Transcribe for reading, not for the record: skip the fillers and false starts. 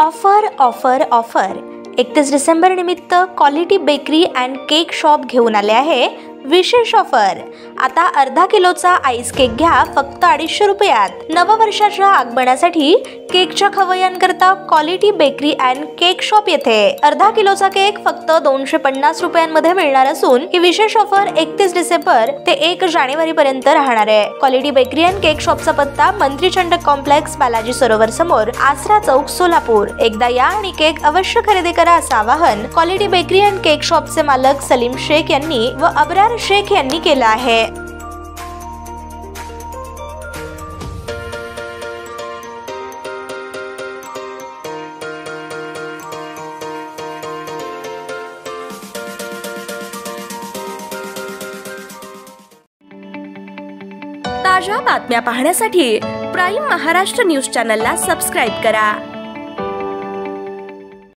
Offer offer offer 31 December निमित्त quality bakery and cake shop घेऊन आले आहे विशेष ऑफर। आता अर्धा किलोचा आईस केक घ्या फक्त 250 रुपयात। नववर्षाच्या आगमनासाठी केकच्या खवय्यांकरता quality bakery and cake shop येथे अर्धा किलोचा केक फक्त 250 रुपयांमध्ये मिळणार असून ही विशेष ऑफर 31 डिसेंबर ते 1 जानेवारी पर्यंत राहणार आहे। क्वालिटी बेकरी अँड केक शॉपचा पत्ता मंत्री चंडक कॉम्प्लेक्स, बालाजी सरोवर समोर, आसरा चौक, सोलापूर। एकदा या आणि केक अवश्य खरेदी करा असं आवाहन क्वालिटी बेकरी अँड केक शॉपचे मालक सलीम शेख यांनी व अब्रार शेख यांनी केलं आहे। ताज्या बातम्या पाहण्यासाठी प्राईम महाराष्ट्र न्यूज चॅनलला सबस्क्राईब करा।